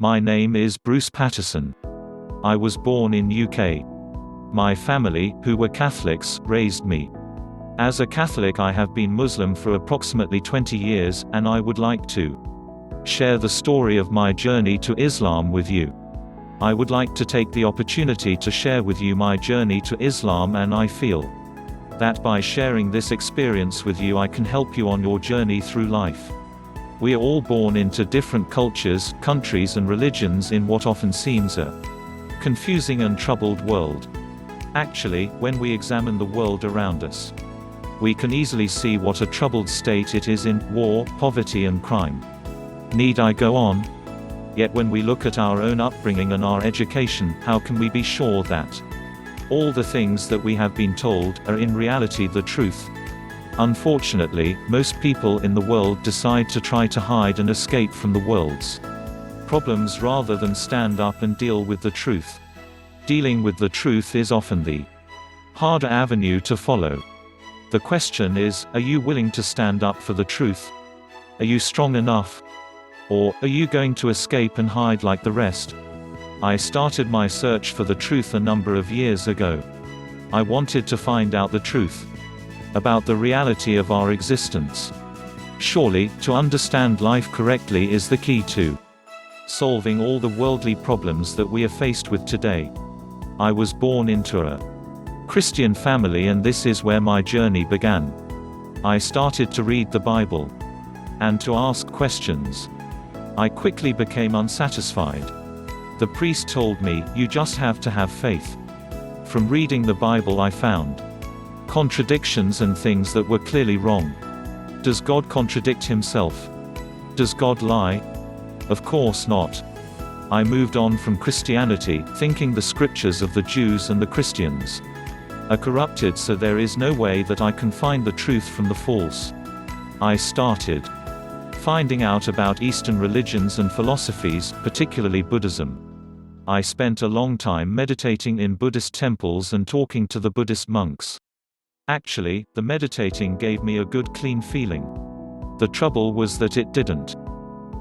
My name is Bruce Patterson. I was born in UK. My family, who were Catholics, raised me. As a Catholic, I have been Muslim for approximately 20 years, and I would like to share the story of my journey to Islam with you. I would like to take the opportunity to share with you my journey to Islam, and I feel that by sharing this experience with you I can help you on your journey through life. We are all born into different cultures, countries and religions in what often seems a confusing and troubled world. Actually, when we examine the world around us, we can easily see what a troubled state it is in: war, poverty and crime. Need I go on? Yet when we look at our own upbringing and our education, how can we be sure that all the things that we have been told are in reality the truth? Unfortunately, most people in the world decide to try to hide and escape from the world's problems rather than stand up and deal with the truth. Dealing with the truth is often the harder avenue to follow. The question is, are you willing to stand up for the truth? Are you strong enough? Or are you going to escape and hide like the rest? I started my search for the truth a number of years ago. I wanted to find out the truth about the reality of our existence. Surely, to understand life correctly is the key to solving all the worldly problems that we are faced with today. I was born into a Christian family, and this is where my journey began. I started to read the Bible and to ask questions. I quickly became unsatisfied. The priest told me, "You just have to have faith." From reading the Bible I found contradictions and things that were clearly wrong. Does God contradict himself? Does God lie? Of course not. I moved on from Christianity, thinking the scriptures of the Jews and the Christians are corrupted, so there is no way that I can find the truth from the false. I started finding out about Eastern religions and philosophies, particularly Buddhism. I spent a long time meditating in Buddhist temples and talking to the Buddhist monks. Actually, the meditating gave me a good clean feeling. The trouble was that it didn't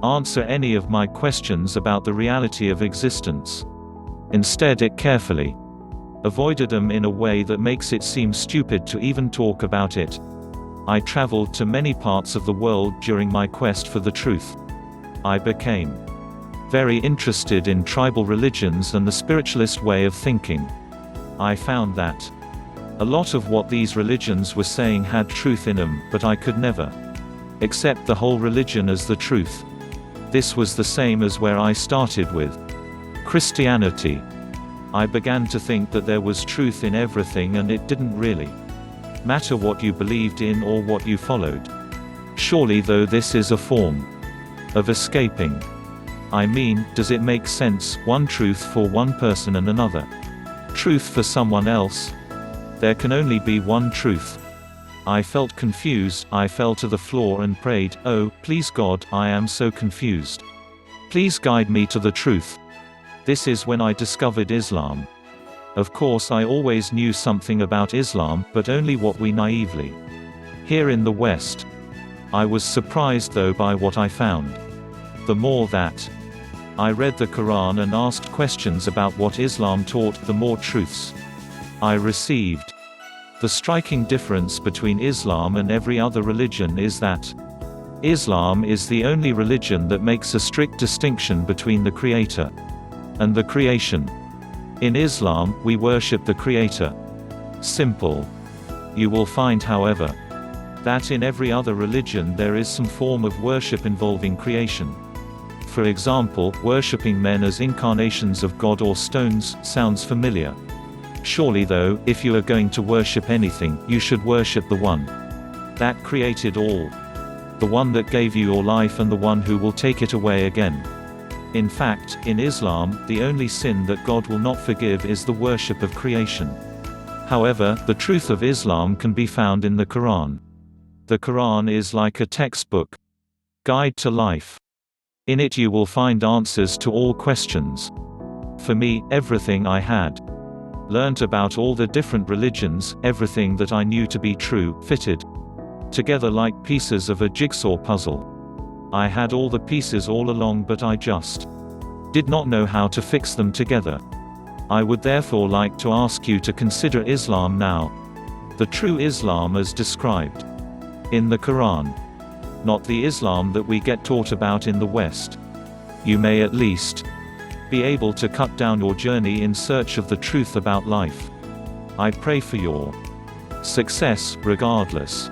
answer any of my questions about the reality of existence. Instead, it carefully avoided them in a way that makes it seem stupid to even talk about it. I traveled to many parts of the world during my quest for the truth. I became very interested in tribal religions and the spiritualist way of thinking. I found that a lot of what these religions were saying had truth in them, but I could never accept the whole religion as the truth. This was the same as where I started with Christianity. I began to think that there was truth in everything, and it didn't really matter what you believed in or what you followed. Surely, though, this is a form of escaping. I mean, does it make sense, one truth for one person and another truth for someone else? There can only be one truth. I felt confused. I fell to the floor and prayed, "Oh, please God, I am so confused. Please guide me to the truth." This is when I discovered Islam. Of course, I always knew something about Islam, but only what we naively hear in the West. I was surprised though by what I found. The more that I read the Quran and asked questions about what Islam taught, the more truths I received. The striking difference between Islam and every other religion is that Islam is the only religion that makes a strict distinction between the Creator and the creation. In Islam, we worship the Creator. Simple. You will find, however, that in every other religion there is some form of worship involving creation. For example, worshipping men as incarnations of God or stones sounds familiar. Surely though, if you are going to worship anything, you should worship the one that created all, the one that gave you your life and the one who will take it away again. In fact, in Islam, the only sin that God will not forgive is the worship of creation. However, the truth of Islam can be found in the Quran. The Quran is like a textbook guide to life. In it you will find answers to all questions. For me, everything I had learnt about all the different religions, everything that I knew to be true, fitted together like pieces of a jigsaw puzzle. I had all the pieces all along, but I just did not know how to fix them together. I would therefore like to ask you to consider Islam now. The true Islam as described in the Quran. Not the Islam that we get taught about in the West. You may at least be able to cut down your journey in search of the truth about life. I pray for your success, regardless.